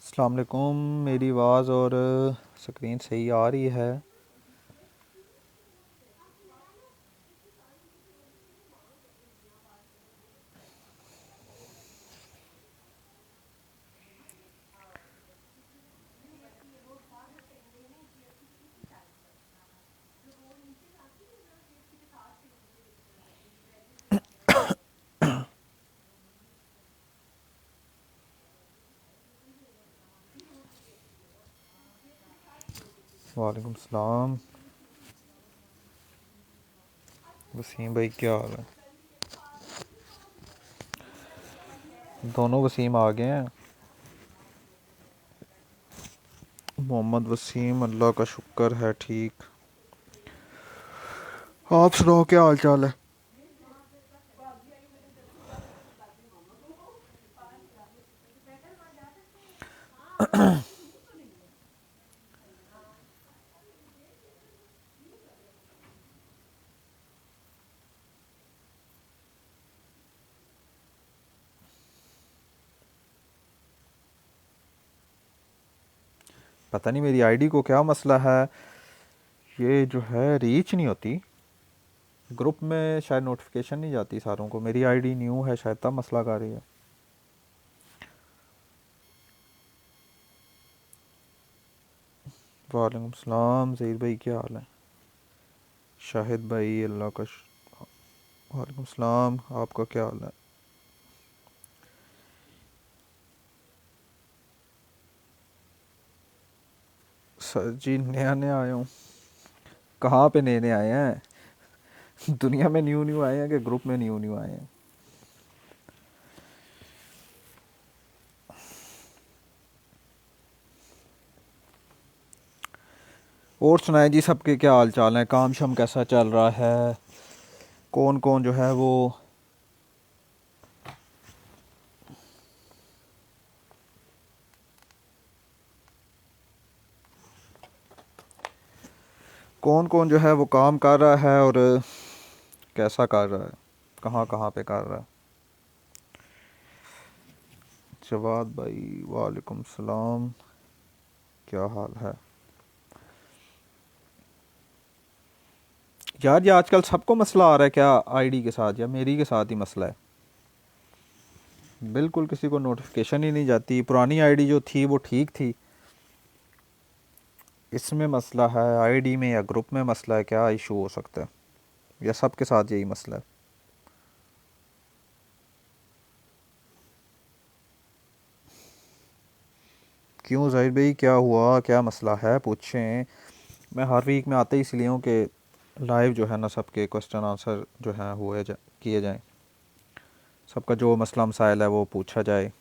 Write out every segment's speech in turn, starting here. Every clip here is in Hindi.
अस्सलाम वालेकुम। मेरी आवाज़ और स्क्रीन सही आ रही है? वालेकुम सलाम। वसीम भाई क्या हाल है? दोनों वसीम आ गए हैं। मोहम्मद वसीम, अल्लाह का शुक्र है ठीक। आप सुनाओ क्या हाल चाल है? पता नहीं मेरी आईडी को क्या मसला है। ये जो है रीच नहीं होती। ग्रुप में शायद नोटिफिकेशन नहीं जाती सारों को। मेरी आईडी न्यू है शायद, तब मसला कर रही है। वालेकुम सलाम। ज़हीर भाई क्या हाल है? शाहिद भाई अल्लाह का वालेकुम सलाम। आपका क्या हाल है? सर जी नया नया आया हूँ। कहाँ पे नए नए आए हैं? दुनिया में न्यू न्यू आए हैं कि ग्रुप में न्यू न्यू आए हैं? और सुनाए जी, सबके क्या हाल चाल हैं? काम शाम कैसा चल रहा है? कौन कौन जो है वो कौन कौन जो है वो काम कर रहा है और कैसा कर रहा है? कहाँ कहाँ पे कर रहा है? जवाद भाई वालेकुम सलाम। क्या हाल है? यार ये आजकल सबको मसला आ रहा है क्या आईडी के साथ, या मेरी के साथ ही मसला है? बिल्कुल किसी को नोटिफिकेशन ही नहीं जाती। पुरानी आईडी जो थी वो ठीक थी। इसमें मसला है आईडी में या ग्रुप में मसला है? क्या इशू हो सकता है? या सबके साथ यही मसला है? क्यों ज़ाहिर भाई, क्या हुआ? क्या मसला है पूछें। मैं हर वीक में आता ही इसलिए हूँ कि लाइव जो है ना सबके क्वेश्चन आंसर जो है किए जाएं। सबका जो मसला मसाइल है वो पूछा जाए,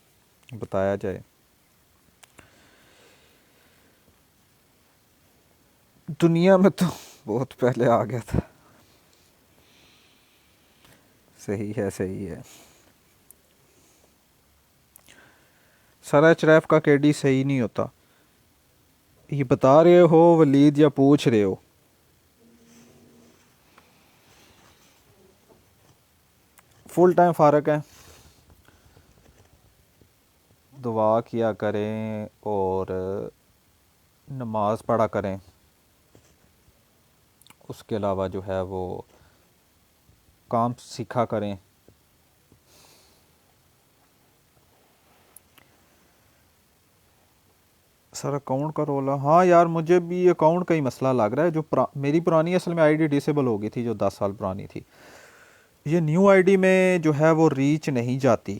बताया जाए। दुनिया में तो बहुत पहले आ गया था। सही है सही है। सर एच रैफ का केडी सही नहीं होता। ये बता रहे हो वलीद या पूछ रहे हो? फुल टाइम फारक है। दुआ किया करें और नमाज पढ़ा करें। उसके अलावा जो है वो काम सीखा करें। सर अकाउंट का रोला, हाँ यार मुझे भी अकाउंट का ही मसला लग रहा है। जो मेरी पुरानी असल में आईडी डिसेबल हो गई थी, जो 10 साल पुरानी थी। ये न्यू आईडी में जो है वो रीच नहीं जाती।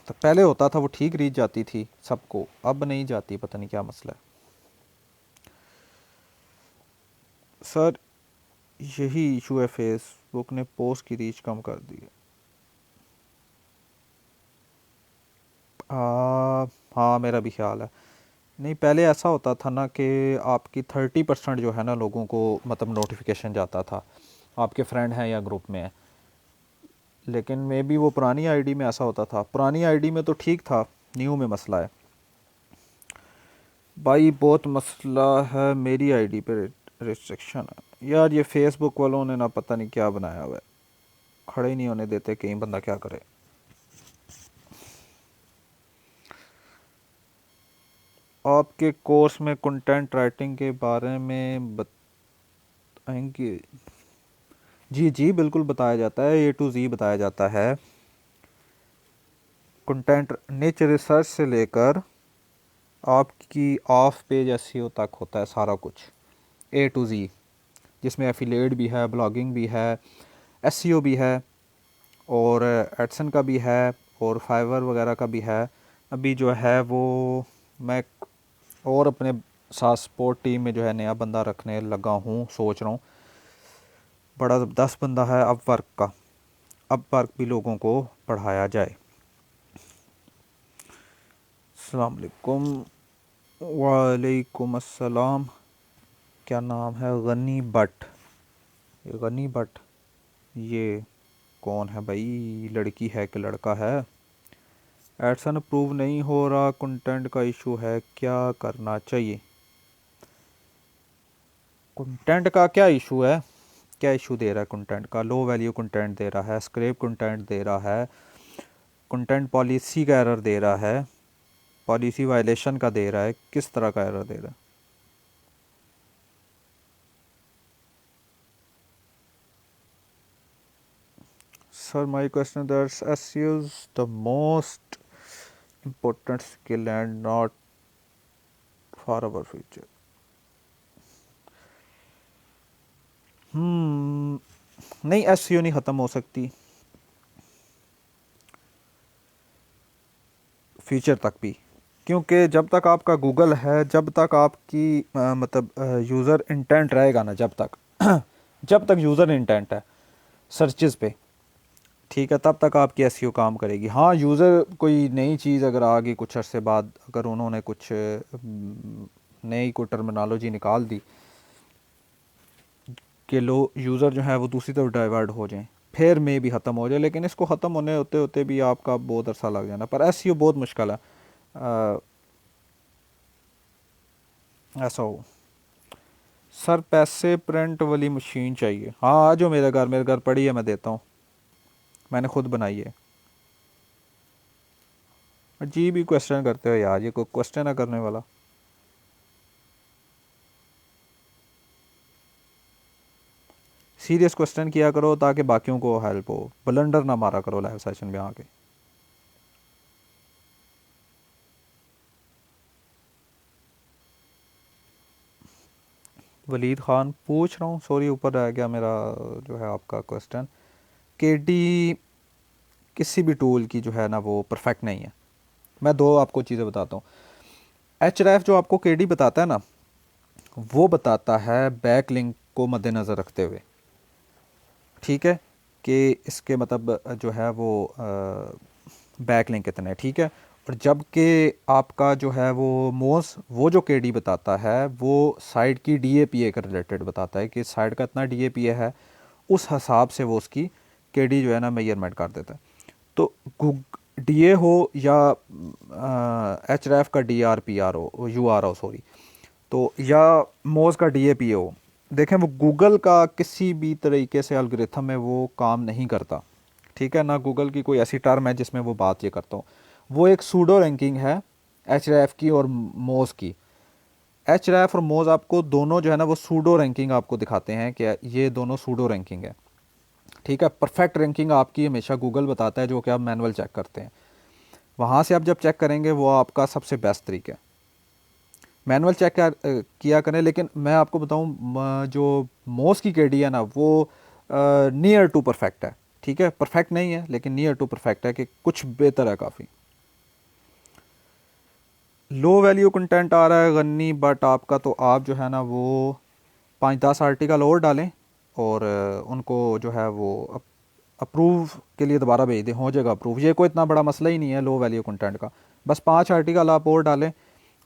तो पहले होता था वो ठीक रीच जाती थी सबको, अब नहीं जाती। पता नहीं क्या मसला है। सर यही इशू है, फेसबुक ने पोस्ट की रीच कम कर दी है। हाँ मेरा भी ख्याल है। नहीं पहले ऐसा होता था ना कि आपकी 30% जो है ना लोगों को मतलब नोटिफिकेशन जाता था, आपके फ्रेंड हैं या ग्रुप में हैं। लेकिन मे बी वो पुरानी आईडी में ऐसा होता था। पुरानी आईडी में तो ठीक था, न्यू में मसला है। भाई बहुत मसला है मेरी आईडी पे। रिस्ट्रिक्शन है यार, ये फेसबुक वालों ने ना पता नहीं क्या बनाया हुआ है। खड़े ही नहीं होने देते, कहीं बंदा क्या करे। आपके कोर्स में कंटेंट राइटिंग के बारे में बताएंगे? जी जी बिल्कुल बताया जाता है, ए टू ज़ी बताया जाता है। कंटेंट निच रिसर्च से लेकर आपकी ऑफ पेज एसईओ तक होता है सारा कुछ, ए टू ज़ी, जिसमें एफिलिएट भी है, ब्लॉगिंग भी है, एसईओ भी है, और एडसन का भी है, और फाइवर वगैरह का भी है। अभी जो है वो मैं और अपने साथ सपोर्ट टीम में जो है नया बंदा रखने लगा हूँ, सोच रहा हूँ। बड़ा ज़बरदस्त बंदा है अपवर्क का, अपवर्क भी लोगों को पढ़ाया जाए। अस्सलाम वालेकुम। वालेकुम अस्सलाम। क्या नाम है? गनी भट्ट। ये गनी भट्ट, ये कौन है भाई? लड़की है कि लड़का है? एडसन अप्रूव नहीं हो रहा, कंटेंट का इशू है, क्या करना चाहिए? कंटेंट का क्या इशू है? क्या इशू दे रहा है कंटेंट का? लो वैल्यू कंटेंट दे रहा है, स्क्रैप कंटेंट दे रहा है, कंटेंट पॉलिसी का एरर दे रहा है, पॉलिसी वायलेशन का दे रहा है, किस तरह का एरर दे रहा है? Sir my question that's SEO is the most important skill and not for our future. नहीं, एसईओ नहीं ख़त्म हो सकती फ्यूचर तक भी, क्योंकि जब तक आपका गूगल है, जब तक आपकी मतलब यूज़र इंटेंट रहेगा ना, जब तक जब तक यूज़र इंटेंट है सर्चेस पे, ठीक है, तब तक आपकी एसईओ काम करेगी। हाँ, यूज़र कोई नई चीज़ अगर आ गई कुछ अरसे बाद, अगर उन्होंने कुछ नई कोई टर्मिनोलॉजी निकाल दी कि लो यूज़र जो है वो दूसरी तरफ डाइवर्ट हो जाएं, फिर में भी ख़त्म हो जाए। लेकिन इसको ख़त्म होने होते होते भी आपका बहुत अरसा लग जाना, पर एसईओ बहुत मुश्किल है। ऐसा हो। सर पैसे प्रिंट वाली मशीन चाहिए। हाँ आ जाओ मेरे घर पड़ी है, मैं देता हूँ, मैंने खुद बनाई है। अजीब ही क्वेश्चन करते हो यार, ये कोई क्वेश्चन है करने वाला? सीरियस क्वेश्चन किया करो ताकि बाकियों को हेल्प हो, ब्लंडर ना मारा करो लाइव सेशन में आके। वलीद ख़ान पूछ रहा हूँ, सॉरी ऊपर रह गया मेरा जो है आपका क्वेश्चन। केडी किसी भी टूल की जो है ना वो परफेक्ट नहीं है। मैं दो आपको चीज़ें बताता हूँ। एच जो आपको केडी बताता है ना, वो बताता है बैक लिंक को मद्देनज़र रखते हुए, ठीक है, कि इसके मतलब जो है वो बैक लिंक कितने, ठीक है। और जबकि आपका जो है वो जो केडी बताता है वो साइट की डीएपीए का रिलेटेड बताता है कि साइट का इतना डीएपीए है, उस हिसाब से वो उसकी केडी जो है ना मेजरमेंट कर देता है। तो डीए हो या एच का डी आर पी आर हो, यू आर हो सॉरी, तो या मोज का डी ए पी हो, देखें वो गूगल का किसी भी तरीके से एल्गोरिथम में वो काम नहीं करता, ठीक है ना। गूगल की कोई ऐसी टर्म है जिसमें वो बात ये करता हूँ, वो एक सूडो रैंकिंग है एच की और मोज की। एच और मोज आपको दोनों जो है ना वो सूडो रैंकिंग आपको दिखाते हैं कि ये दोनों सूडो रैंकिंग है, ठीक है। परफेक्ट रैंकिंग आपकी हमेशा गूगल बताता है, जो कि आप मैनुअल चेक करते हैं। वहाँ से आप जब चेक करेंगे वो आपका सबसे बेस्ट तरीका है, मैनुअल चेक किया करें। लेकिन मैं आपको बताऊं जो मोस की केडी है ना वो नियर टू परफेक्ट है, ठीक है, परफेक्ट नहीं है लेकिन नियर टू परफेक्ट है, कि कुछ बेहतर है काफ़ी। लो वैल्यू कंटेंट आ रहा है गन्नी बट आपका, तो आप जो है ना वो 5-10 आर्टिकल और डालें और उनको जो है वो अप्रूव के लिए दोबारा भेज दें, हो जाएगा अप्रूव। ये कोई इतना बड़ा मसला ही नहीं है लो वैल्यू कंटेंट का, बस 5 आर्टिकल आप और डालें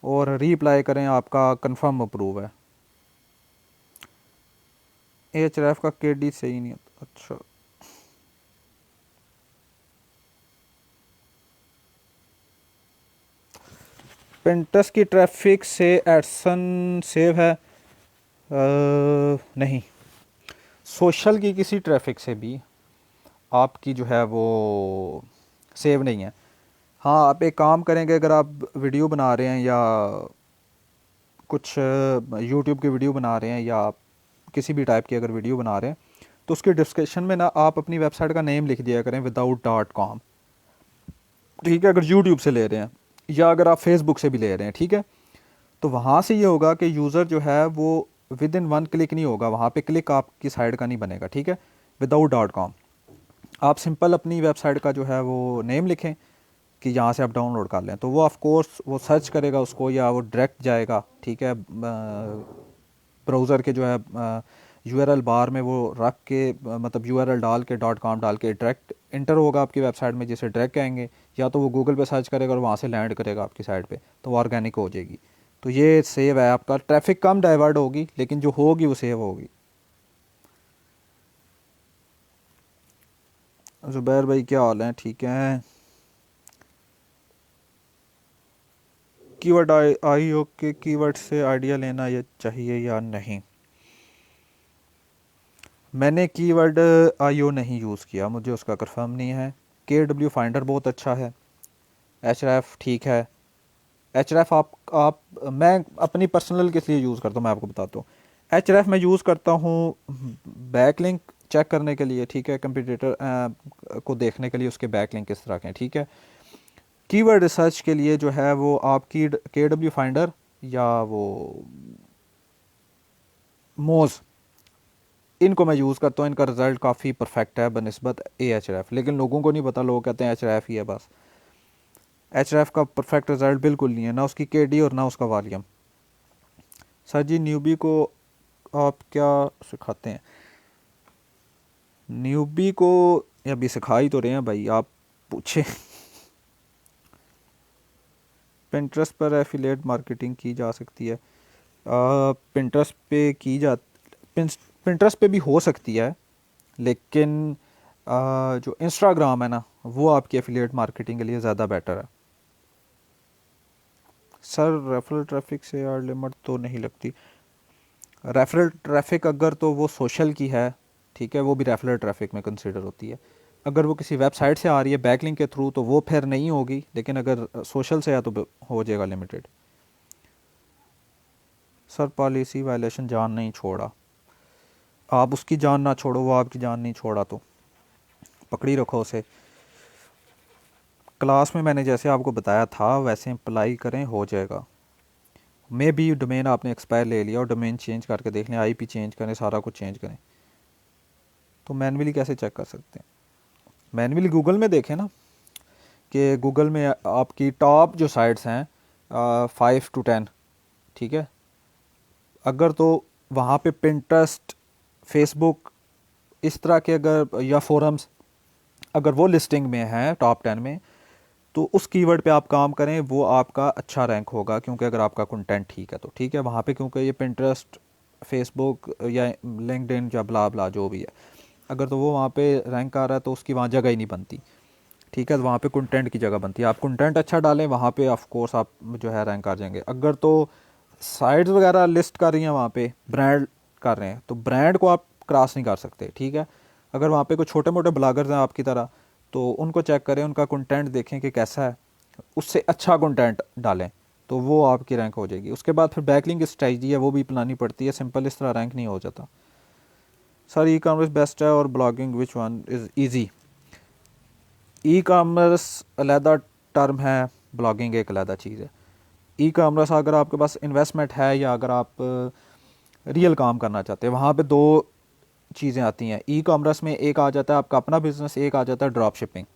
और रीअप्लाई करें, आपका कंफर्म अप्रूव है। एच का केडी सही नहीं होता, अच्छा। पिंटरेस्ट की ट्रैफिक से एडसन सेव है? नहीं, सोशल की किसी ट्रैफिक से भी आपकी जो है वो सेव नहीं है। हाँ, आप एक काम करेंगे, अगर आप वीडियो बना रहे हैं या कुछ यूट्यूब की वीडियो बना रहे हैं या किसी भी टाइप की अगर वीडियो बना रहे हैं, तो उसके डिस्क्रिप्शन में ना आप अपनी वेबसाइट का नेम लिख दिया करें without.com। ठीक है, अगर यूट्यूब से ले रहे हैं या अगर आप फेसबुक से भी ले रहे हैं, ठीक है, तो वहाँ से ये होगा कि यूज़र जो है वो विद इन वन क्लिक नहीं होगा, वहाँ पे क्लिक आपकी साइड का नहीं बनेगा। ठीक है, without.com। आप सिंपल अपनी वेबसाइट का जो है वो नेम लिखें कि यहाँ से आप डाउनलोड कर लें, तो वो ऑफ कोर्स वो सर्च करेगा उसको या वो डायरेक्ट जाएगा। ठीक है, ब्राउज़र के जो है यूआरएल बार में वो रख के मतलब यूआरएल डाल के .com डाल के डायरेक्ट इंटर होगा आपकी वेबसाइट में, जिसे डायरेक्ट कहेंगे, या तो वो गूगल पे सर्च करेगा और वहाँ से लैंड करेगा आपकी साइट पे, तो वो ऑर्गेनिक हो जाएगी। तो ये सेव है, आपका ट्रैफिक कम डाइवर्ट होगी लेकिन जो होगी वो सेव होगी। ज़ुबैर भाई क्या हाल है? ठीक है। कीवर्ड आईओ के कीवर्ड से आइडिया लेना ये चाहिए या नहीं? मैंने कीवर्ड आईओ नहीं यूज़ किया, मुझे उसका कंफर्म नहीं है। के डब्ल्यू फाइंडर बहुत अच्छा है, एच ठीक है। एच आप मैं अपनी पर्सनल किस लिए यूज़ करता हूँ मैं आपको बताता हूँ। एच मैं यूज़ करता हूँ बैकलिंक चेक करने के लिए, ठीक है, कंप्यूटर को देखने के लिए उसके बैकलिंक किस तरह के हैं। ठीक है, कीवर्ड रिसर्च के लिए जो है वो आपकी के डब्ल्यू फाइंडर या वो मोज, इनको मैं यूज़ करता हूँ। इनका रिज़ल्ट काफ़ी परफेक्ट है बनस्बत एच, लेकिन लोगों को नहीं पता, लोग कहते हैं एच ही है बस। एच का परफेक्ट रिज़ल्ट बिल्कुल नहीं है, ना उसकी के और ना उसका वॉल्यूम। सर जी न्यूबी को आप क्या सिखाते हैं? न्यूबी को अभी सिखा ही तो रहे हैं भाई, आप पूछे। पिंटरेस्ट पर एफिलिएट मार्केटिंग की जा सकती है? पिंटरेस्ट पे की जा पिंटरेस्ट पे भी हो सकती है, लेकिन जो इंस्टाग्राम है ना वो आपकी एफिलिएट मार्केटिंग के लिए ज़्यादा बेटर है। सर रेफरल ट्रैफिक से यार लिमिट तो नहीं लगती। रेफरल ट्रैफिक अगर तो वो सोशल की है, ठीक है, वो भी रेफरल ट्रैफिक में कंसिडर होती है। अगर वो किसी वेबसाइट से आ रही है बैकलिंक के थ्रू तो वो फिर नहीं होगी, लेकिन अगर सोशल से है तो हो जाएगा लिमिटेड। सर पॉलिसी वायलेशन जान नहीं छोड़ा, आप उसकी जान ना छोड़ो, वो आपकी जान नहीं छोड़ा तो पकड़ी रखो उसे। क्लास में मैंने जैसे आपको बताया था वैसे अप्लाई करें, हो जाएगा। मे बी डोमेन आपने एक्सपायर ले लिया और डोमेन चेंज करके देख लें, आईपी चेंज करें, सारा कुछ चेंज करें। तो मैनुअली कैसे चेक कर सकते हैं? मैनुअली गूगल में देखें ना, कि गूगल में आपकी टॉप जो साइट्स हैं 5 to 10, ठीक है, अगर तो वहाँ पे पिंटरेस्ट, फेसबुक, इस तरह के अगर या फोरम्स अगर वो लिस्टिंग में हैं टॉप 10 में, तो उस कीवर्ड पे आप काम करें, वो आपका अच्छा रैंक होगा। क्योंकि अगर आपका कंटेंट ठीक है तो ठीक है वहाँ पे, क्योंकि ये पिंटरेस्ट, फेसबुक या लिंक्डइन या ब्ला ब्ला जो भी है, अगर तो वो वहाँ पे रैंक आ रहा है तो उसकी वहाँ जगह ही नहीं बनती। ठीक है, तो वहाँ पे कंटेंट की जगह बनती है। आप कंटेंट अच्छा डालें वहाँ पे, ऑफ कोर्स आप जो है रैंक आ जाएंगे। अगर तो साइट्स वगैरह लिस्ट कर रही हैं वहाँ पे, ब्रांड कर रहे हैं, तो ब्रांड को आप क्रॉस नहीं कर सकते। ठीक है, अगर वहाँ पे कोई छोटे मोटे ब्लॉगर्स हैं आपकी तरह, तो उनको चेक करें, उनका कंटेंट देखें कि कैसा है, उससे अच्छा कंटेंट डालें, तो वो आपकी रैंक हो जाएगी। उसके बाद फिर बैकलिंक की स्ट्रैटेजी है वो भी अपनानी पड़ती है, सिंपल इस तरह रैंक नहीं हो जाता। सर ई कॉमर्स बेस्ट है और blogging which one is easy? E commerce अलहदा टर्म है, ब्लॉगिंग एक अलहदा चीज़ है। ई कामर्स अगर आपके पास इन्वेस्टमेंट है या अगर आप रियल काम करना चाहते हैं, वहाँ पे दो चीज़ें आती हैं। ई कामर्स में एक आ जाता है आपका अपना बिजनेस, एक आ जाता है ड्रॉप शिपिंग।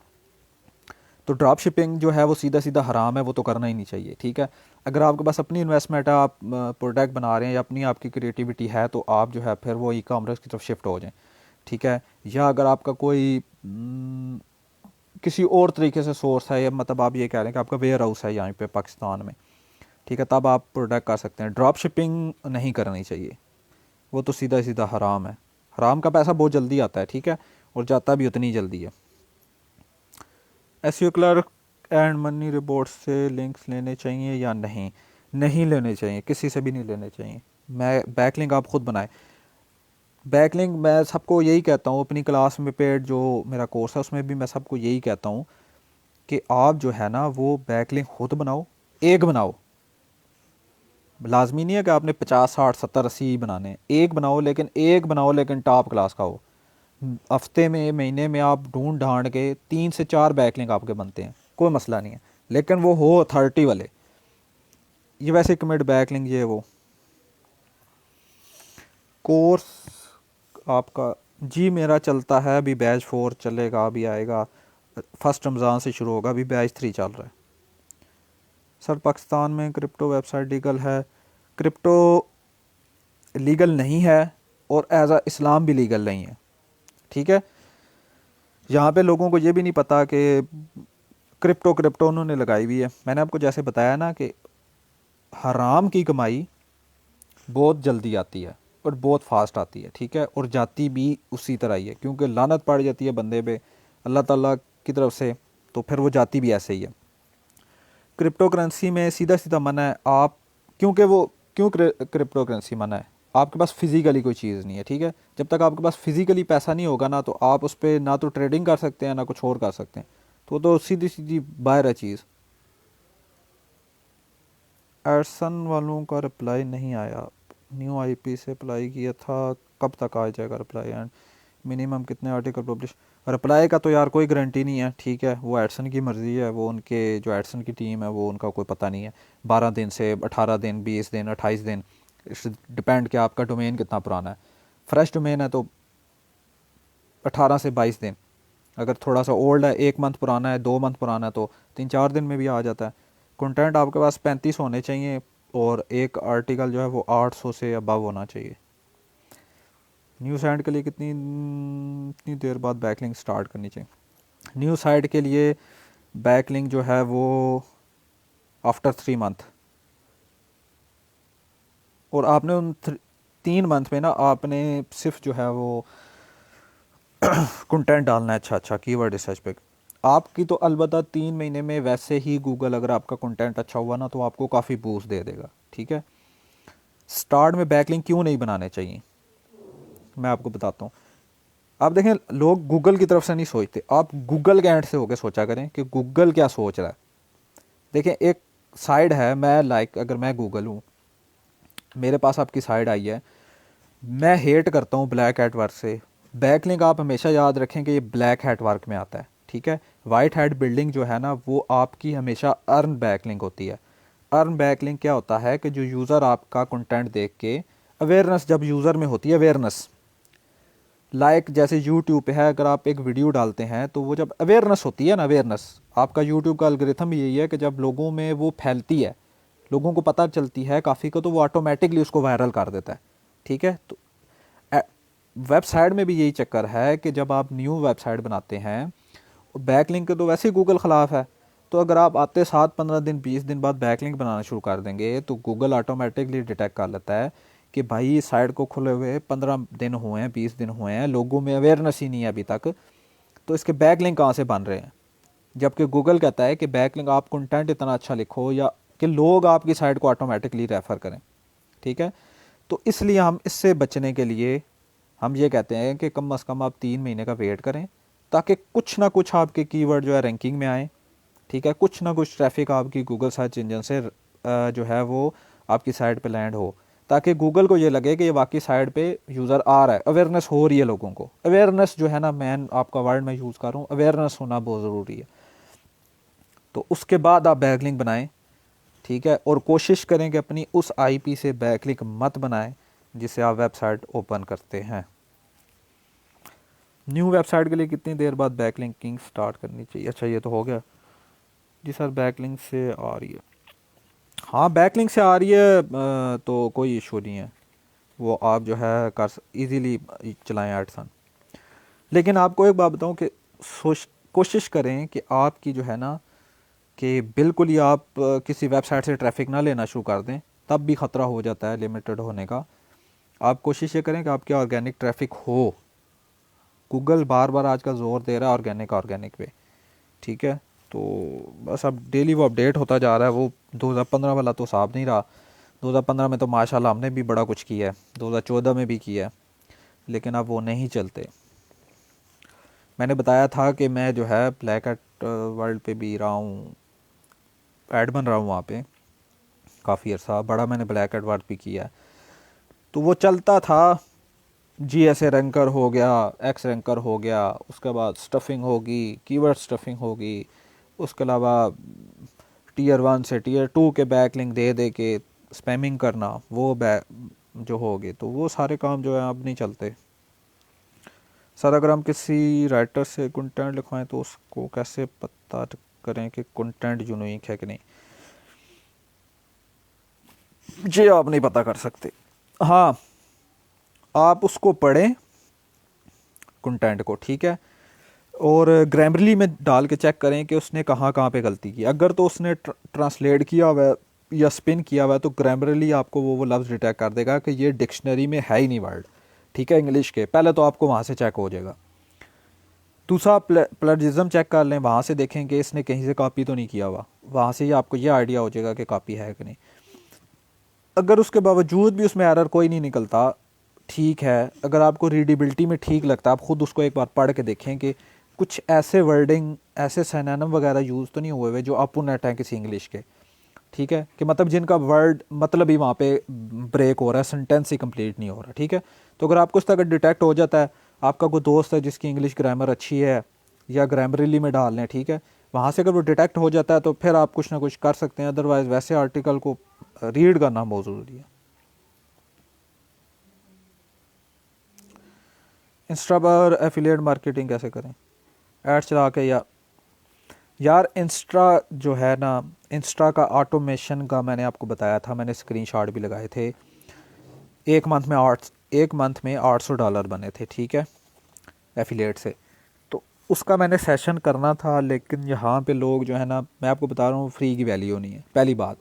तो ड्रॉप शिपिंग जो है वो सीधा सीधा हराम है, वो तो करना ही नहीं चाहिए। ठीक है, अगर आपके पास अपनी इन्वेस्टमेंट है, आप प्रोडक्ट बना रहे हैं या अपनी आपकी क्रिएटिविटी है, तो आप जो है फिर वो ई कामर्स की तरफ शिफ्ट हो जाएं। ठीक है, या अगर आपका कोई किसी और तरीके से सोर्स है, या मतलब आप ये कह रहे हैं कि आपका वेयर हाउस है यहाँ पे पाकिस्तान में, ठीक है, तब आप प्रोडक्ट कर सकते हैं। ड्रॉप शिपिंग नहीं करनी चाहिए, वो तो सीधा सीधा हराम है। हराम का पैसा बहुत जल्दी आता है, ठीक है, और जाता भी उतनी जल्दी है। SEO clerk and money report से लिंक्स लेने चाहिए या नहीं? नहीं लेने चाहिए, किसी से भी नहीं लेने चाहिए। मैं बैकलिंक आप खुद बनाए। बैकलिंक मैं सबको यही कहता हूँ, अपनी क्लास में पेड जो मेरा कोर्स है उसमें भी मैं सबको यही कहता हूँ कि आप जो है ना वो बैकलिंक खुद बनाओ, एक बनाओ, लाजमी नहीं है कि आपने 50 60 70 80 बनाने हैं, एक बनाओ लेकिन टॉप क्लास का हो। हफ्ते में महीने में आप ढूंढ ढांड के 3 से 4 बैकलिंक आपके बनते हैं, कोई मसला नहीं है, लेकिन वो हो अथॉरिटी वाले। ये वैसे कमिट बैकलिंक ये वो कोर्स आपका, जी मेरा चलता है, अभी बैच 4 चलेगा, अभी आएगा, फर्स्ट रमज़ान से शुरू होगा, अभी बैच 3 चल रहा है। सर पाकिस्तान में क्रिप्टो वेबसाइट लीगल है? क्रिप्टो लीगल नहीं है और एज अ इस्लाम भी लीगल नहीं है, ठीक है। यहाँ पे लोगों को ये भी नहीं पता कि क्रिप्टो क्रिप्टो उन्होंने लगाई हुई है। मैंने आपको जैसे बताया ना कि हराम की कमाई बहुत जल्दी आती है और बहुत फास्ट आती है, ठीक है, और जाती भी उसी तरह ही है, क्योंकि लानत पड़ जाती है बंदे पे अल्लाह ताला की तरफ से, तो फिर वो जाती भी ऐसे ही है। क्रिप्टो करेंसी में सीधा सीधा मना है आप, क्योंकि वो क्यों क्रिप्टो करेंसी मना है? आपके पास फिजिकली कोई चीज़ नहीं है, ठीक है। जब तक आपके पास फिजिकली पैसा नहीं होगा ना, तो आप उस पर ना तो ट्रेडिंग कर सकते हैं ना कुछ और कर सकते हैं, तो सीधी सीधी बाहर है चीज़। एडसन वालों का रिप्लाई नहीं आया, न्यू आईपी से अप्लाई किया था, कब तक आ जाएगा रिप्लाई, एंड मिनिमम कितने आर्टिकल पब्लिश? रिप्लाई का तो यार कोई गारंटी नहीं है, ठीक है, वो एडसन की मर्ज़ी है, वो उनके जो एडसन की टीम है वो उनका कोई पता नहीं है। 12 दिन से 18 दिन, 20 दिन, 28 दिन, डिपेंड कि आपका डोमेन कितना पुराना है। फ्रेश डोमेन है तो 18 से 22 दिन, अगर थोड़ा सा ओल्ड है, 1 मंथ पुराना है, 2 मंथ पुराना है, तो 3 4 दिन में भी आ जाता है। कंटेंट आपके पास 35 होने चाहिए और एक आर्टिकल जो है वो 800 से अबव होना चाहिए। न्यू साइट के लिए कितनी देर बाद बैकलिंक स्टार्ट करनी चाहिए? न्यू साइट के लिए बैकलिंक जो है वो आफ्टर 3 मंथ, और आपने उन 3 मंथ में ना आपने सिर्फ जो है वो कंटेंट डालना है, अच्छा अच्छा कीवर्ड रिसर्च पे। आपकी तो अलबत्ता 3 महीने में वैसे ही गूगल अगर आपका कंटेंट अच्छा हुआ ना तो आपको काफ़ी बूस्ट दे देगा, ठीक है। स्टार्ट में बैकलिंक क्यों नहीं बनाने चाहिए, मैं आपको बताता हूँ। आप देखें, लोग गूगल की तरफ से नहीं सोचते, आप गूगल के एंड से होकर सोचा करें कि गूगल क्या सोच रहा है। देखें, एक साइड है, मैं अगर मैं गूगल हूँ, मेरे पास आपकी साइड आई है, मैं हेट करता हूँ ब्लैक हैट वर्क से। बैकलिंक आप हमेशा याद रखें कि ये ब्लैक हैट वर्क में आता है, ठीक है। वाइट हैट बिल्डिंग जो है ना वो आपकी हमेशा अर्न बैकलिंक होती है। अर्न बैकलिंक क्या होता है कि जो यूज़र आपका कंटेंट देख के अवेयरनेस, जब यूज़र में होती है अवेयरनेस, जैसे यूट्यूब पे है, अगर आप एक वीडियो डालते हैं तो वो जब अवेयरनेस होती है ना, अवेयरनेस, आपका यूट्यूब का एल्गोरिथम भी यही है कि जब लोगों में वो फैलती है, लोगों को पता चलती है काफ़ी को, तो वो ऑटोमेटिकली उसको वायरल कर देता है, ठीक है। तो वेबसाइट में भी यही चक्कर है कि जब आप न्यू वेबसाइट बनाते हैं, बैकलिंक तो वैसे ही गूगल ख़िलाफ़ है, तो अगर आप आते 7 15 दिन 20 दिन बाद बैकलिंक बनाना शुरू कर देंगे तो गूगल ऑटोमेटिकली डिटेक्ट कर लेता है कि भाई इस साइट को खुले हुए 15 दिन हुए हैं, 20 दिन हुए हैं, लोगों में अवेयरनेस ही नहीं है अभी तक, तो इसके बैकलिंक कहाँ से बन रहे हैं। जबकि गूगल कहता है कि बैकलिंक आप कंटेंट इतना अच्छा लिखो या कि लोग आपकी साइट को ऑटोमेटिकली रेफ़र करें, ठीक है। तो इसलिए हम इससे बचने के लिए हम ये कहते हैं कि कम अज़ कम आप 3 महीने का वेट करें, ताकि कुछ ना कुछ आपके कीवर्ड जो है रैंकिंग में आए, ठीक है, कुछ ना कुछ ट्रैफिक आपकी गूगल सर्च इंजन से जो है वो आपकी साइट पे लैंड हो, ताकि गूगल को ये लगे कि ये वाकई साइट पे यूज़र आ रहा है, अवेयरनेस हो रही है लोगों को। अवेयरनेस जो है ना, मैं आपका वर्ड में यूज़ कर रहा हूँ, अवेयरनेस होना बहुत ज़रूरी है। तो उसके बाद आप बैकलिंक बनाएं, ठीक है, और कोशिश करें कि अपनी उस आईपी से बैकलिंक मत बनाएं जिसे आप वेबसाइट ओपन करते हैं। न्यू वेबसाइट के लिए कितनी देर बाद बैकलिंकिंग स्टार्ट करनी चाहिए? अच्छा ये तो हो गया जी सर, बैकलिंक से आ रही है, हाँ बैकलिंक से आ रही है, तो कोई इशू नहीं है, वो आप जो है कर इजीली चलाएं एडसन। लेकिन आपको एक बात बताऊं कि सोच कोशिश करें कि आपकी जो है ना, कि बिल्कुल ही आप किसी वेबसाइट से ट्रैफिक ना लेना शुरू कर दें, तब भी ख़तरा हो जाता है लिमिटेड होने का। आप कोशिश ये करें कि आपके ऑर्गेनिक ट्रैफिक हो। गूगल बार बार आजकल जोर दे रहा है ऑर्गेनिक पे, ठीक है। तो बस अब डेली वो अपडेट होता जा रहा है, वो 2015 वाला तो साफ नहीं रहा। 2015 में तो माशाल्लाह हमने भी बड़ा कुछ किया है, 2014 में भी किया है, लेकिन अब वो नहीं चलते। मैंने बताया था कि मैं जो है ब्लैक एट वर्ल्ड पे भी रहा हूँ, ऐड बन रहा हूँ वहाँ पे, काफ़ी अर्सा, बड़ा मैंने ब्लैक एडवर्ड भी किया है। तो वो चलता था, जी एस ए रैंकर हो गया, एक्स रैंकर हो गया, उसके बाद स्टफिंग होगी, कीवर्ड स्टफिंग होगी, उसके अलावा टीयर 1 से टीयर 2 के बैक लिंक दे दे के स्पैमिंग करना, वो बैक जो हो गए, तो वो सारे काम जो है अब नहीं चलते। सर अगर हम किसी राइटर से कंटेंट लिखवाएं तो उसको कैसे पता करें कि कंटेंट यूनिक है कि नहीं? ये आप नहीं पता कर सकते। हाँ, आप उसको पढ़ें कंटेंट को, ठीक है, और ग्रामरली में डाल के चेक करें कि उसने कहाँ कहाँ पे गलती की। अगर तो उसने ट्रांसलेट किया हुआ है या स्पिन किया हुआ है तो ग्रामरली आपको वो लफ्ज़ डिटेक्ट कर देगा कि ये डिक्शनरी में है ही नहीं वर्ड, ठीक है, इंग्लिश के। पहले तो आपको वहाँ से चेक हो जाएगा। दूसरा, प्लर्जिज्म चेक कर लें, वहाँ से देखें कि इसने कहीं से कॉपी तो नहीं किया हुआ, वहाँ से ही आपको ये आइडिया हो जाएगा कि कॉपी है कि नहीं। अगर उसके बावजूद भी उसमें एरर कोई नहीं निकलता, ठीक है, अगर आपको रीडेबिलिटी में ठीक लगता है, आप ख़ुद उसको एक बार पढ़ के देखें कि कुछ ऐसे वर्डिंग, ऐसे सिनोनिम वगैरह यूज़ तो नहीं हुए हुए जो अपोनेंट हैं किसी इंग्लिश के, ठीक है, कि मतलब जिनका वर्ड मतलब ही वहाँ पे ब्रेक हो रहा है, सेंटेंस ही कंप्लीट नहीं हो रहा, ठीक है। तो अगर आपको इस तरह डिटेक्ट हो जाता है, आपका कोई दोस्त है जिसकी इंग्लिश ग्रामर अच्छी है, या ग्रामरली में डाल लें, ठीक है, वहाँ से अगर वो डिटेक्ट हो जाता है तो फिर आप कुछ ना कुछ कर सकते हैं। अदरवाइज़ वैसे आर्टिकल को रीड करना बहुत ज़रूरी है। इंस्टा पर एफिलिएट मार्केटिंग कैसे करें? ऐड चला के, या यार इंस्टा जो है ना, इंस्टा का ऑटोमेशन का मैंने आपको बताया था, मैंने स्क्रीनशॉट भी लगाए थे। एक मंथ में $800 बने थे, ठीक है, एफिलिएट से। तो उसका मैंने सेशन करना था, लेकिन यहाँ पे लोग जो है ना, मैं आपको बता रहा हूँ, फ्री की वैल्यू नहीं है। पहली बात,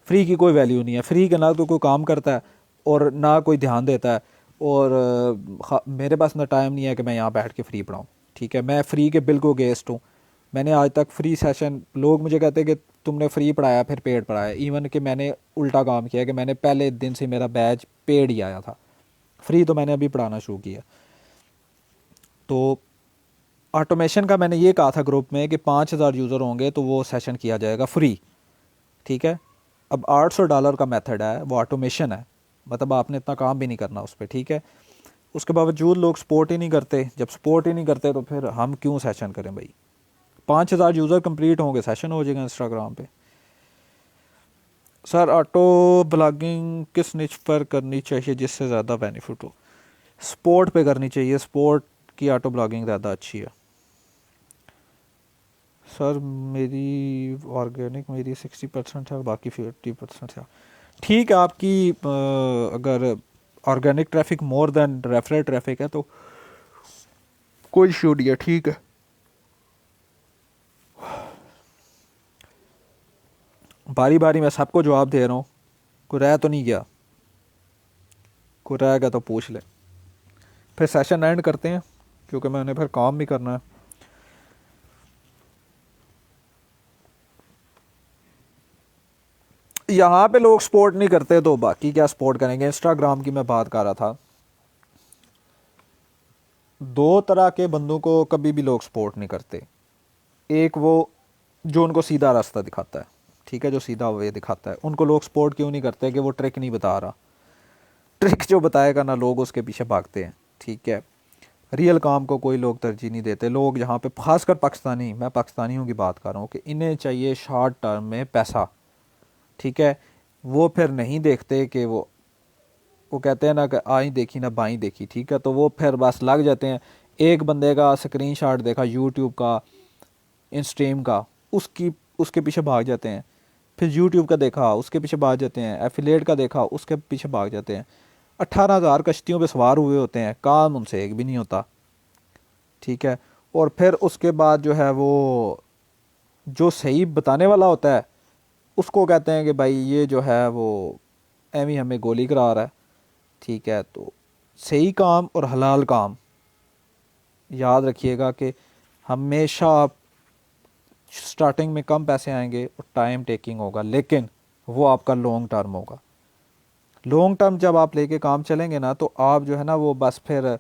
फ्री की कोई वैल्यू नहीं है। फ्री का ना तो कोई काम करता है और ना कोई ध्यान देता है, और मेरे पास ना टाइम नहीं है कि मैं यहाँ बैठ के फ्री पढ़ाऊँ, ठीक है। मैं फ्री के बिल्कुल अगेंस्ट हूँ। मैंने आज तक फ्री सेशन, लोग मुझे कहते हैं कि तुमने फ्री पढ़ाया फिर पेड पढ़ाया। इवन कि मैंने उल्टा काम किया कि मैंने पहले दिन से मेरा बैच पेड ही आया था, फ्री तो मैंने अभी पढ़ाना शुरू किया। तो ऑटोमेशन का मैंने ये कहा था ग्रुप में कि 5,000 यूज़र होंगे तो वो सेशन किया जाएगा फ्री, ठीक है। अब $800 का मेथड है, वो ऑटोमेशन है, मतलब आपने इतना काम भी नहीं करना उस पर, ठीक है। उसके बावजूद लोग सपोर्ट ही नहीं करते। जब सपोर्ट ही नहीं करते तो फिर हम क्यों सेशन करें भाई? 5,000 यूज़र कंप्लीट होंगे, सेशन हो जाएगा इंस्टाग्राम पे। सर ऑटो ब्लॉगिंग किस निच पर करनी चाहिए जिससे ज़्यादा बेनिफिट हो? स्पोर्ट पे करनी चाहिए, स्पोर्ट की ऑटो ब्लॉगिंग ज़्यादा अच्छी है। सर मेरी ऑर्गेनिक मेरी 60% है, बाकी 50% है। ठीक है, आपकी अगर organic traffic more than referral traffic है तो कोई इशू नहीं है, ठीक है। बारी बारी मैं सबको जवाब दे रहा हूँ, कोई रह तो नहीं गया? कोई रह गया तो पूछ ले। फिर सेशन एंड करते हैं क्योंकि मैंने फिर काम भी करना है। यहाँ पे लोग सपोर्ट नहीं करते तो बाकी क्या सपोर्ट करेंगे? इंस्टाग्राम की मैं बात कर रहा था। दो तरह के बंदों को कभी भी लोग सपोर्ट नहीं करते। एक वो जो उनको सीधा रास्ता दिखाता है, ठीक है, जो सीधा वे दिखाता है, उनको लोग सपोर्ट क्यों नहीं करते? कि वो ट्रिक नहीं बता रहा। ट्रिक जो बताएगा ना, लोग उसके पीछे भागते हैं, ठीक है। रियल काम को कोई लोग तरजीह नहीं देते। लोग यहाँ पे खासकर पाकिस्तानी, मैं पाकिस्तानियों की बात कर रहा हूँ, कि इन्हें चाहिए शॉर्ट टर्म में पैसा, ठीक है। वो फिर नहीं देखते कि वो कहते हैं ना कि आई देखी ना बाई देखी, ठीक है। तो वो फिर बस लग जाते हैं। एक बंदे का स्क्रीनशॉट देखा यूट्यूब का, इंस्ट्रीम का, उसकी उसके पीछे भाग जाते हैं। फिर यूट्यूब का देखा, उसके पीछे भाग जाते हैं। एफिलेट का देखा, उसके पीछे भाग जाते हैं। 18,000 कश्तियों पे सवार हुए होते हैं, काम उनसे एक भी नहीं होता, ठीक है। और फिर उसके बाद जो है वो जो सही बताने वाला होता है उसको कहते हैं कि भाई ये जो है वो एमी हमें गोली करा रहा है, ठीक है। तो सही काम और हलाल काम याद रखिएगा कि हमेशा आप स्टार्टिंग में कम पैसे आएंगे और टाइम टेकिंग होगा, लेकिन वो आपका लॉन्ग टर्म होगा। लॉन्ग टर्म जब आप लेके काम चलेंगे ना तो आप जो है ना वो बस फिर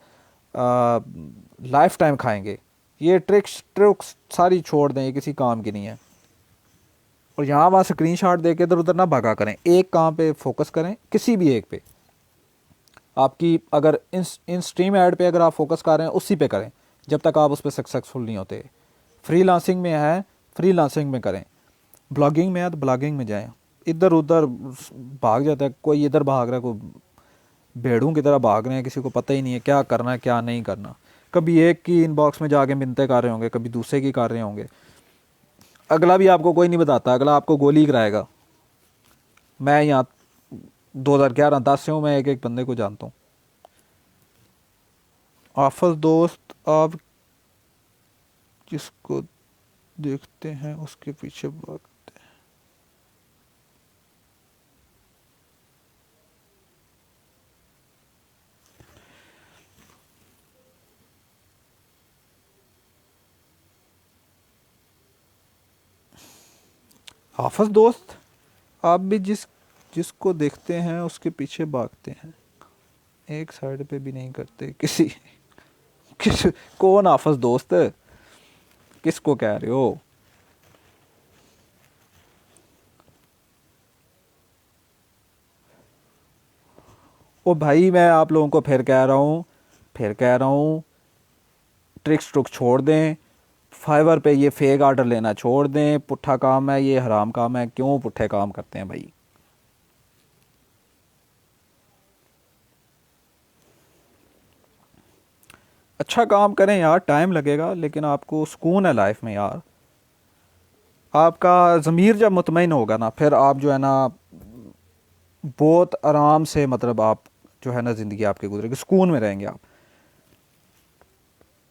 लाइफ टाइम खाएंगे। ये ट्रिक्स ट्रिक्स सारी छोड़ दें, ये किसी काम की नहीं है। और यहाँ वहाँ स्क्रीनशॉट दे के इधर उधर ना भागा करें, एक काम पे फोकस करें, किसी भी एक पे। आपकी अगर इन स्ट्रीम ऐड पे अगर आप फोकस कर रहे हैं उसी पे करें जब तक आप उस पर सक्सेसफुल नहीं होते। फ्रीलांसिंग में है, फ्रीलांसिंग में करें। ब्लॉगिंग में है तो ब्लॉगिंग में जाएं। इधर उधर भाग जाता है, कोई इधर भाग रहा है, कोई भेड़ों की तरह भाग रहे हैं, किसी को पता ही नहीं है क्या करना है क्या नहीं करना। कभी एक की इनबॉक्स में जाके मिन्नतें कर रहे होंगे, कभी दूसरे की कर रहे होंगे। अगला भी आपको कोई नहीं बताता, अगला आपको गोली कराएगा। मैं यहाँ 2011-10 से हूँ, मैं एक एक बंदे को जानता हूँ। आफज दोस्त, आप जिसको देखते हैं उसके पीछे भागते हैं। हाफिज दोस्त, आप भी जिसको देखते हैं उसके पीछे भागते हैं, एक साइड पे भी नहीं करते किसी किस कौन हाफिज दोस्त, किसको कह रहे हो? ओ भाई, मैं आप लोगों को फिर कह रहा हूँ ट्रिक्स ट्रुक छोड़ दें। फाइवर पे ये फेक आर्डर लेना छोड़ दें, पुट्ठा काम है ये, हराम काम है। क्यों पुट्ठे काम करते हैं भाई? अच्छा काम करें यार, टाइम लगेगा लेकिन आपको सुकून है लाइफ में यार। आपका ज़मीर जब मुतमईन होगा ना, फिर आप जो है ना बहुत आराम से, मतलब आप जो है ना ज़िंदगी आपकी गुजरेगी, सुकून में रहेंगे आप।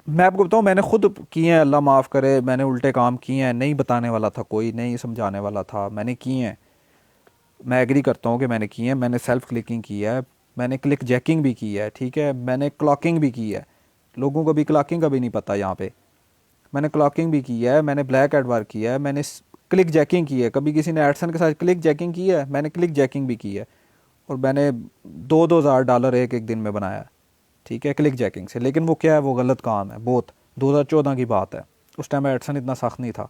मैं आपको बताऊँ, मैंने खुद किए हैं, अल्लाह माफ़ करे, मैंने उल्टे काम किए हैं। नहीं बताने वाला था कोई, नहीं समझाने वाला था, मैंने किए हैं। मैं एग्री करता हूँ कि मैंने किए हैं। मैंने सेल्फ़ क्लिकिंग की है, मैंने क्लिक जैकिंग भी की है, ठीक है। मैंने क्लॉकिंग भी की है। लोगों को भी क्लॉकिंग का भी नहीं पता यहाँ पे। मैंने क्लॉकिंग भी की है, मैंने ब्लैक एडवार किया है, मैंने क्लिक जैकिंग की है। कभी किसी ने एडसन के साथ क्लिक जैकिंग की है? मैंने क्लिक जैकिंग भी की है। और मैंने 2-2 हज़ार डॉलर एक एक दिन में बनाया है, ठीक है, क्लिक जैकिंग से। लेकिन वो क्या है, वो गलत काम है बहुत। 2014 की बात है, उस टाइम एडसन इतना सख्त नहीं था।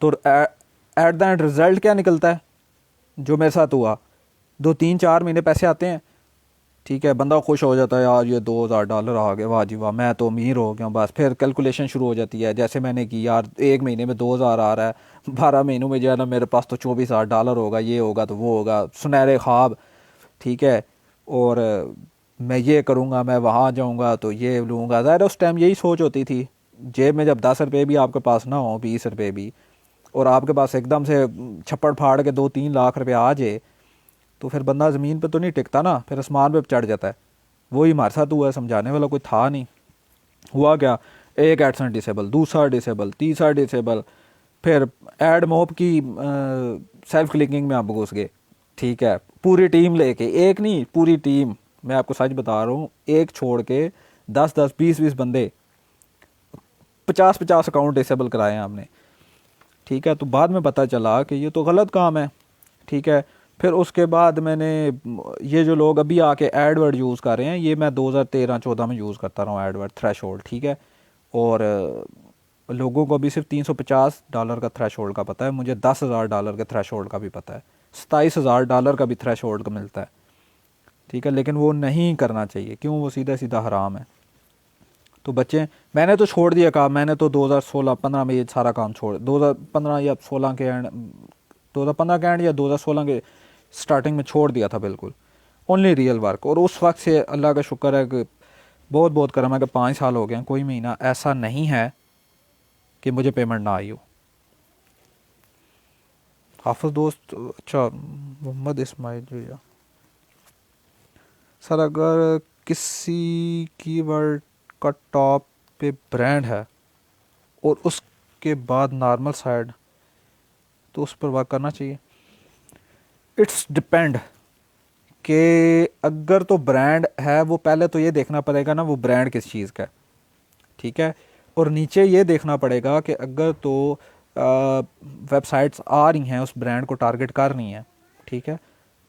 तो एट द एंड रिज़ल्ट क्या निकलता है? जो मेरे साथ हुआ, 2-3-4 महीने पैसे आते हैं, ठीक है, बंदा खुश हो जाता है, यार ये 2,000 डॉलर आ गए, वाह जी वाह, मैं तो अमीर हो गया। बस फिर कैलकुलेशन शुरू हो जाती है, जैसे मैंने की, यार एक महीने में 2,000 आ रहा है, 12 महीनों में जो है ना मेरे पास तो 24,000 डॉलर होगा, ये होगा तो वो होगा, सुनहरे ख्वाब, ठीक है। और मैं ये करूँगा, मैं वहाँ जाऊँगा तो ये लूँगा। ज़ाहिर है उस टाइम यही सोच होती थी। जेब में जब 10 रुपये भी आपके पास ना हो, 20 रुपये भी, और आपके पास एकदम से छप्पड़ फाड़ के 2-3 लाख रुपये आ जाए, तो फिर बंदा ज़मीन पे तो नहीं टिकता ना, फिर आसमान पे चढ़ जाता है। वही हमारे साथ हुआ है, समझाने वाला कोई था नहीं। हुआ क्या, एक एडसन डिसेबल, दूसरा डिसेबल, तीसरा डिसेबल, फिर एड मॉब की सेल्फ क्लिकिंग में आप घुस गए, ठीक है। पूरी टीम लेके, एक नहीं पूरी टीम, मैं आपको सच बता रहा हूँ, एक छोड़ के 10-10, 20-20 बंदे, 50-50 अकाउंट डिसेबल कराए हैं हमने, ठीक है। तो बाद में पता चला कि ये तो गलत काम है, ठीक है। फिर उसके बाद मैंने, ये जो लोग अभी आके एडवर्ड यूज़ कर रहे हैं, ये मैं 2013-14 में यूज़ करता रहा हूँ एडवर्ड थ्रेशोल्ड, ठीक है। और लोगों को अभी सिर्फ $350 का थ्रेशोल्ड का पता है, मुझे $10,000 के थ्रेशोल्ड का भी पता है, $27,000 का भी थ्रेशोल्ड का मिलता है, ठीक है। लेकिन वो नहीं करना चाहिए, क्यों? वो सीधा सीधा हराम है। तो बच्चे, मैंने तो छोड़ दिया काम, मैंने तो 2016-15 में ये सारा काम छोड़, 2015 या 16 के एंड, 2015 के एंड या 2016 के स्टार्टिंग में छोड़ दिया था बिल्कुल। Only real work. और उस वक्त से अल्लाह का शुक्र है कि बहुत बहुत करम है कि 5 साल हो गए हैं, कोई महीना ऐसा नहीं है कि मुझे पेमेंट ना आई हो। हाफिज दोस्त, अच्छा, मोहम्मद इस्माइल जो, सर अगर किसी कीवर्ड का टॉप पे ब्रांड है और उसके बाद नॉर्मल साइड, तो उस पर वर्क करना चाहिए। इट्स डिपेंड कि अगर तो ब्रांड है, वो पहले तो ये देखना पड़ेगा ना वो ब्रांड किस चीज़ का है, ठीक है। और नीचे ये देखना पड़ेगा कि अगर तो वेबसाइट्स आ रही हैं उस ब्रांड को टारगेट कर रही हैं, ठीक है,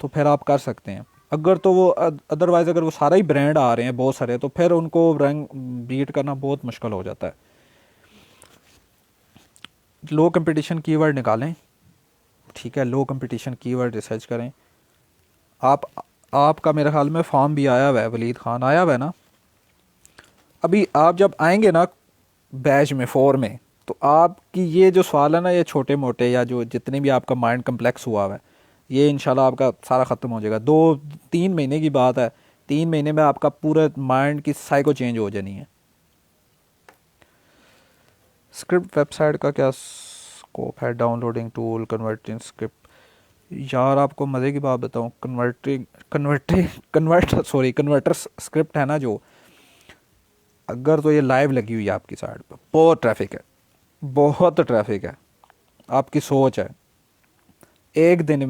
तो फिर आप कर सकते हैं। अगर तो वो अदरवाइज़ अगर वो सारे ही ब्रांड आ रहे हैं बहुत सारे, तो फिर उनको रैंक बीट करना बहुत मुश्किल हो जाता है। लो कंपटीशन कीवर्ड निकालें, ठीक है, लो कंपटीशन कीवर्ड रिसर्च करें। आप आपका मेरे ख्याल में फॉर्म भी आया हुआ है, वलीद ख़ान आया हुआ है ना। अभी आप जब आएंगे ना बैच में 4 में, तो आपकी ये जो सवाल है ना, ये छोटे मोटे या जो जितने भी आपका माइंड कम्प्लेक्स हुआ हुआ है, ये इंशाल्लाह आपका सारा ख़त्म हो जाएगा। 2-3 महीने की बात है, 3 महीने में आपका पूरा माइंड की साइको चेंज हो जानी है। स्क्रिप्ट वेबसाइट का क्या स्कोप है? Downloading tool, converting script. यार आपको मज़े की बात बताऊँ, कन्वर्टर स्क्रिप्ट है ना जो, अगर तो ये लाइव लगी हुई है आपकी साइट पर, बहुत ट्रैफिक है, बहुत ट्रैफिक है। आपकी सोच है, एक दिन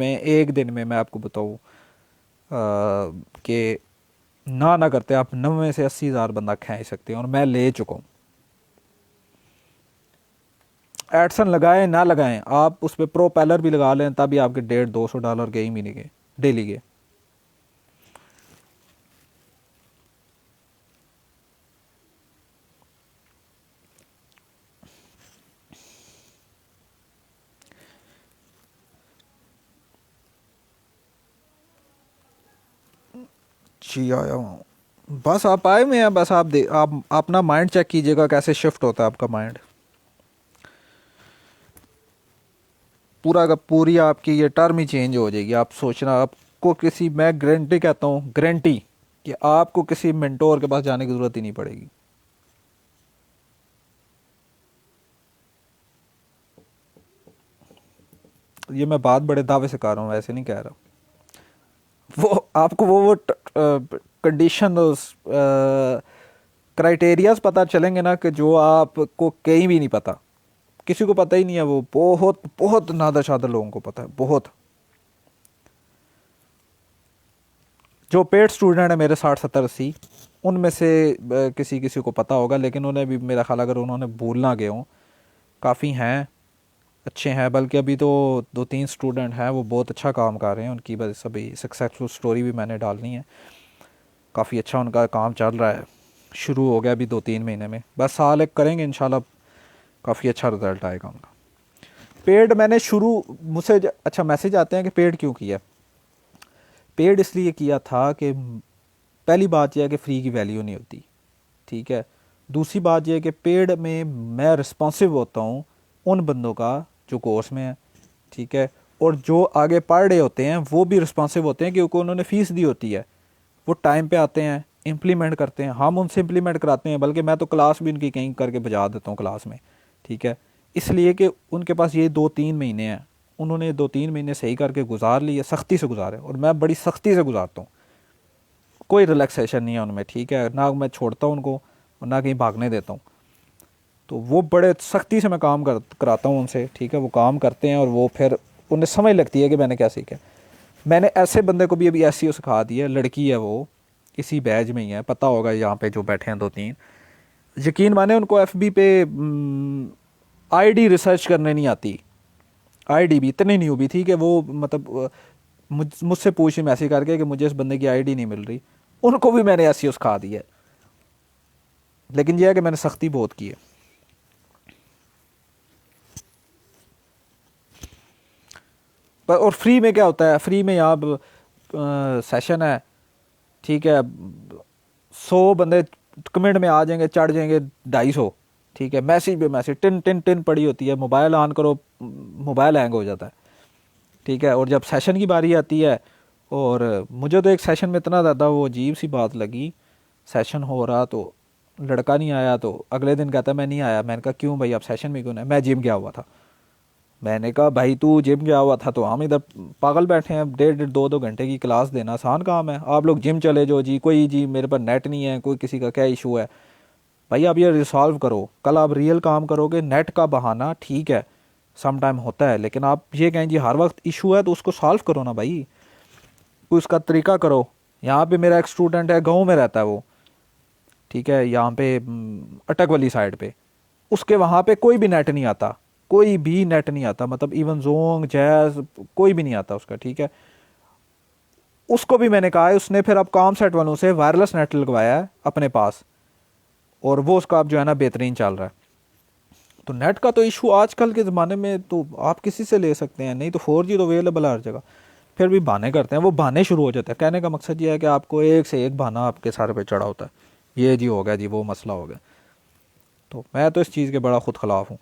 में मैं आपको बताऊँ कि ना करते आप 90 से 80 हज़ार बंदा खींच सकते हैं, और मैं ले चुका हूँ। एडसन लगाएं ना लगाएं, आप उस पर प्रोपेलर भी लगा लें तभी आपके $150-200 के ही मिलेंगे डेली के। जी आया हूँ, बस आप आए हुए हैं, बस आप अपना माइंड चेक कीजिएगा कैसे शिफ्ट होता है आपका माइंड। पूरा का पूरी आपकी ये टर्म ही चेंज हो जाएगी। आप सोचना, आपको किसी, मैं गारंटी कहता हूँ, गारंटी, कि आपको किसी मेंटोर के पास जाने की ज़रूरत ही नहीं पड़ेगी। ये मैं बात बड़े दावे से कर रहा हूँ, ऐसे नहीं कह रहा। वो आपको वो कंडीशन, क्राइटेरियाज पता चलेंगे ना, कि जो आपको कहीं भी नहीं पता, किसी को पता ही नहीं है। वो बहुत बहुत नादर शादर लोगों को पता है, बहुत। जो पेड स्टूडेंट है मेरे 60-70-80, उनमें से किसी किसी को पता होगा, लेकिन उन्हें भी मेरा ख्याल, अगर उन्होंने भूल ना गए हों, काफ़ी हैं, अच्छे हैं। बल्कि अभी तो 2-3 स्टूडेंट हैं वो बहुत अच्छा काम कर रहे हैं, उनकी बस अभी सक्सेसफुल स्टोरी भी मैंने डालनी है। काफ़ी अच्छा उनका काम चल रहा है, शुरू हो गया अभी 2-3 महीने में, बस साल एक करेंगे इंशाल्लाह, काफ़ी अच्छा रिज़ल्ट आएगा उनका। पेड मैंने शुरू, मुझसे अच्छा मैसेज आते हैं कि पेड क्यों किया। पेड इसलिए किया था कि पहली बात यह है कि फ्री की वैल्यू नहीं होती, ठीक है। दूसरी बात यह है कि पेड में मैं रिस्पॉन्सिव होता हूँ उन बंदों का जो कोर्स में है, ठीक है। और जो आगे पढ़ रहे होते हैं वो भी रिस्पॉन्सिव होते हैं, क्योंकि उन्होंने फ़ीस दी होती है। वो टाइम पे आते हैं, इम्प्लीमेंट करते हैं, हम उनसे इम्प्लीमेंट कराते हैं, बल्कि मैं तो क्लास भी उनकी कहीं करके बजा देता हूँ क्लास में, ठीक है। इसलिए कि उनके पास ये 2-3 महीने हैं, उन्होंने 2-3 महीने सही करके गुजार लिए, सख्ती से गुजारे, और मैं बड़ी सख्ती से गुजारता हूँ। कोई रिलैक्सेशन नहीं है उनमें, ठीक है, ना मैं छोड़ता हूँ उनको और ना कहीं भागने देता हूँ। तो वो बड़े सख्ती से मैं काम कराता हूँ उनसे, ठीक है। वो काम करते हैं और वो फिर उन्हें समझ लगती है कि मैंने क्या सीखा। मैंने ऐसे बंदे को भी अभी SEO सिखा दी है, लड़की है वो, इसी बैच में ही है, पता होगा यहाँ पे जो बैठे हैं 2-3। यकीन माने उनको FB पे ID रिसर्च करने नहीं आती। ID भी इतनी नहीं हुई थी कि वो मतलब मुझसे पूछी मैसेज करके कि मुझे इस बंदे की ID नहीं मिल रही। उनको भी मैंने SEO सिखा दी है, लेकिन यह है कि मैंने सख्ती बहुत की है। पर और फ्री में क्या होता है, फ्री में यहाँ सेशन है, ठीक है, 100 बंदे कमेंट में आ जाएंगे, चढ़ जाएंगे 250, ठीक है। मैसेज पे मैसेज, टिन टिन टिन पड़ी होती है, मोबाइल ऑन करो मोबाइल हैंग हो जाता है, ठीक है। और जब सेशन की बारी आती है, और मुझे तो एक सेशन में इतना ज़्यादा वो अजीब सी बात लगी, सेशन हो रहा तो लड़का नहीं आया, तो अगले दिन कहता मैं नहीं आया। मैंने कहा क्यों भाई, आप सेशन में क्यों नहीं? मैं जिम गया हुआ था। मैंने कहा भाई तू जिम गया हुआ था तो हम इधर पागल बैठे हैं, 1.5-2 घंटे की क्लास देना आसान काम है। आप लोग जिम चले जाओ जी, कोई जी मेरे पास नेट नहीं है, कोई किसी का क्या इशू है। भाई आप ये रिसॉल्व करो, कल आप रियल काम करोगे। नेट का बहाना ठीक है सम टाइम होता है, लेकिन आप ये कहें जी हर वक्त इशू है तो उसको सॉल्व करो ना भाई, कोई उसका तरीका करो। यहाँ पे मेरा एक स्टूडेंट है, गाँव में रहता है वो, ठीक है, यहाँ पे अटक वाली साइड पे, उसके वहाँ पे कोई भी नेट नहीं आता, कोई भी नेट नहीं आता, मतलब इवन जोंग जैज कोई भी नहीं आता उसका, ठीक है। उसको भी मैंने कहा है, उसने फिर अब काम सेट वालों से वायरलेस नेट लगवाया है अपने पास, और वो उसका अब जो है ना बेहतरीन चल रहा है। तो नेट का तो इशू आजकल के ज़माने में तो आप किसी से ले सकते हैं, नहीं तो 4G तो अवेलेबल है हर जगह। फिर भी बहाने करते हैं, वो बहाने शुरू हो जाते हैं। कहने का मकसद ये है कि आपको एक से एक बहाना आपके सर पे चढ़ा होता है, ये जी हो गया जी, वो मसला हो गया। तो मैं तो इस चीज़ के बड़ा ख़ुद ख़िलाफ़ हूँ।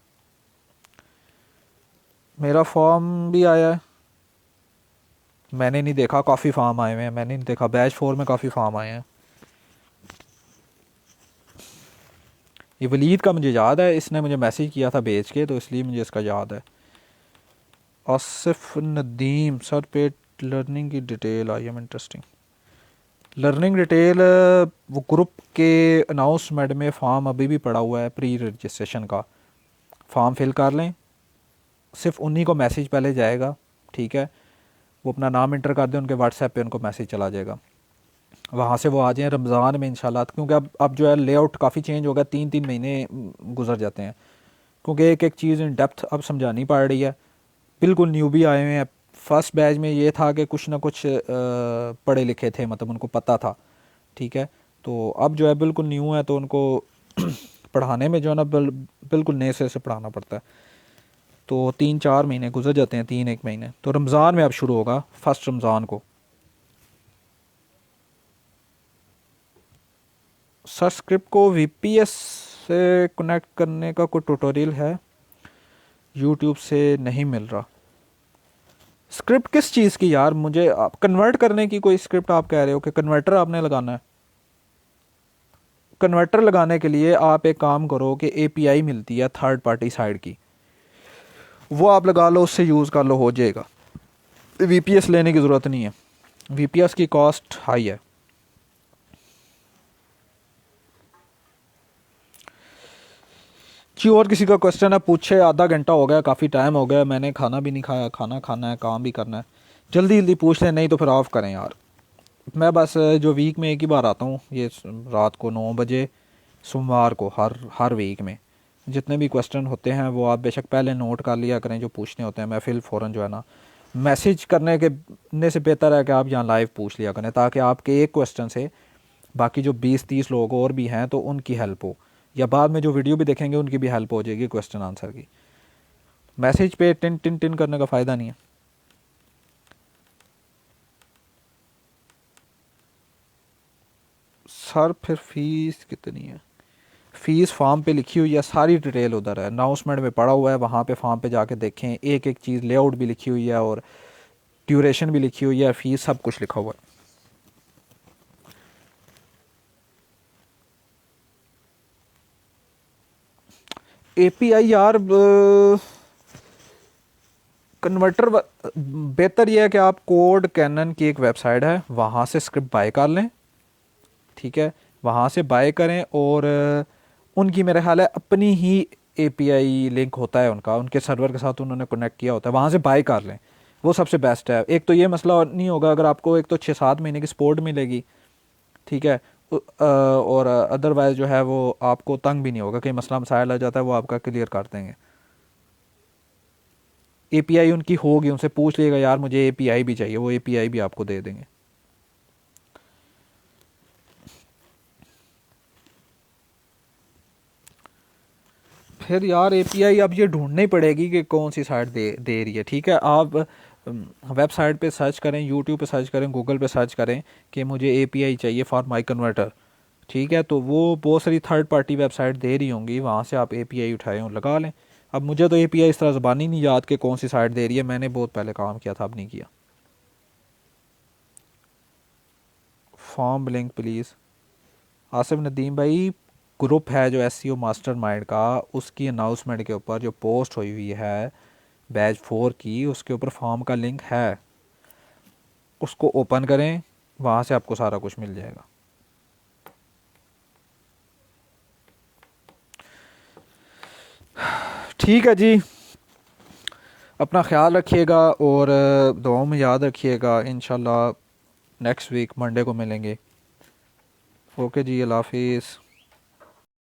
मेरा फॉर्म भी आया है, मैंने नहीं देखा, काफ़ी फार्म आए हुए हैं, मैंने नहीं देखा। बैच 4 में काफ़ी फार्म आए हैं। ये वलीद का मुझे याद है, इसने मुझे मैसेज किया था भेज के, तो इसलिए मुझे इसका याद है। आसिफ नदीम सर पे लर्निंग की detail I am interesting. Learning detail वो ग्रुप के अनाउंसमेंट में फॉर्म अभी भी पड़ा हुआ है, प्री रजिस्ट्रेशन का। फॉर्म फिल कर लें, सिर्फ उन्हीं को मैसेज पहले जाएगा, ठीक है। वो अपना नाम इंटर कर दें, उनके व्हाट्सएप पे उनको मैसेज चला जाएगा, वहाँ से वो आ जाएँ रमज़ान में इंशाल्लाह। क्योंकि अब जो है लेआउट काफ़ी चेंज हो गया, 3-3 महीने गुजर जाते हैं, क्योंकि एक एक चीज़ इन डेप्थ अब समझानी पड़ रही है। बिल्कुल न्यू भी आए हुए हैं। फर्स्ट बैच में ये था कि कुछ ना कुछ पढ़े लिखे थे, मतलब उनको पता था, ठीक है। तो अब जो है बिल्कुल न्यू है, तो उनको पढ़ाने में जो है ना बिल्कुल नए से पढ़ाना पड़ता है। तो 3-4 महीने गुजर जाते हैं, 3-1 महीने। तो रमज़ान में अब शुरू होगा, फर्स्ट रमज़ान को। सर स्क्रिप्ट को VPS से कनेक्ट करने का कोई ट्यूटोरियल है? यूट्यूब से नहीं मिल रहा। स्क्रिप्ट किस चीज़ की यार? मुझे आप कन्वर्ट करने की कोई स्क्रिप्ट आप कह रहे हो कि कन्वर्टर आपने लगाना है? कन्वर्टर लगाने के लिए आप एक काम करो कि API मिलती है थर्ड पार्टी साइड की, वो आप लगा लो, उससे यूज़ कर लो, हो जाएगा। VPS लेने की ज़रूरत नहीं है, VPS की कॉस्ट हाई है। जी और किसी का क्वेश्चन है पूछे? आधा घंटा हो गया, काफ़ी टाइम हो गया, मैंने खाना भी नहीं खाया, खाना खाना है, काम भी करना है। जल्दी जल्दी पूछ लें, नहीं तो फिर ऑफ करें यार। मैं बस जो वीक में एक ही बार आता हूँ, ये रात को 9 बजे सोमवार को, हर वीक में। जितने भी क्वेश्चन होते हैं वो आप बेशक पहले नोट कर लिया करें, जो पूछने होते हैं। मैं फिर फ़ौरन जो है ना मैसेज करने से बेहतर है कि आप यहाँ लाइव पूछ लिया करें, ताकि आपके एक क्वेश्चन से बाकी जो 20-30 लोग और भी हैं तो उनकी हेल्प हो, या बाद में जो वीडियो भी देखेंगे उनकी भी हेल्प हो जाएगी क्वेश्चन आंसर की। मैसेज पे टिन टिन टिन करने का फ़ायदा नहीं है। सर फिर फीस कितनी है? फ़ीस फॉर्म पे लिखी हुई है, सारी डिटेल उधर है, अनाउंसमेंट में पड़ा हुआ है, वहाँ पे फॉर्म पे जाके देखें, एक एक चीज़, लेआउट भी लिखी हुई है और ड्यूरेशन भी लिखी हुई है, फ़ीस सब कुछ लिखा हुआ है। API यार कन्वर्टर बेहतर यह है कि आप कोड कैनन की एक वेबसाइट है, वहाँ से स्क्रिप्ट बाय कर लें, ठीक है। वहाँ से बाय करें, और उनकी मेरा ख्याल है अपनी ही API लिंक होता है उनका, उनके सर्वर के साथ उन्होंने कनेक्ट किया होता है, वहाँ से बाय कर लें, वो सबसे बेस्ट है। एक तो ये मसला नहीं होगा, अगर आपको एक तो 6-7 महीने की सपोर्ट मिलेगी, ठीक है। और अदरवाइज़ जो है वो आपको तंग भी नहीं होगा, कहीं मसला मसाइल आ जाता है वो आपका क्लियर कर देंगे। API उनकी होगी, उनसे पूछ लिएगा यार मुझे API भी चाहिए, वो API भी आपको दे देंगे। फिर यार API अब ये ढूंढनी पड़ेगी कि कौन सी साइट दे रही है, ठीक है। आप वेबसाइट पे सर्च करें, यूट्यूब पे सर्च करें, गूगल पे सर्च करें कि मुझे API चाहिए फॉर माई कन्वर्टर, ठीक है। तो वो बहुत सारी थर्ड पार्टी वेबसाइट दे रही होंगी, वहाँ से आप API उठाएं और लगा लें। अब मुझे तो API इस तरह ज़बानी नहीं याद कि कौन सी साइट दे रही है, मैंने बहुत पहले काम किया था, अब नहीं किया। Form link please. Asif Nadeem भाई, ग्रुप है जो SEO मास्टरमाइंड का, उसकी अनाउंसमेंट के ऊपर जो पोस्ट हुई हुई है बैच 4 की, उसके ऊपर फॉर्म का लिंक है, उसको ओपन करें, वहाँ से आपको सारा कुछ मिल जाएगा। ठीक है जी, अपना ख्याल रखिएगा और दुआओं में याद रखिएगा। इंशाल्लाह नेक्स्ट वीक मंडे को मिलेंगे। ओके जी, अल्लाह हाफिज़।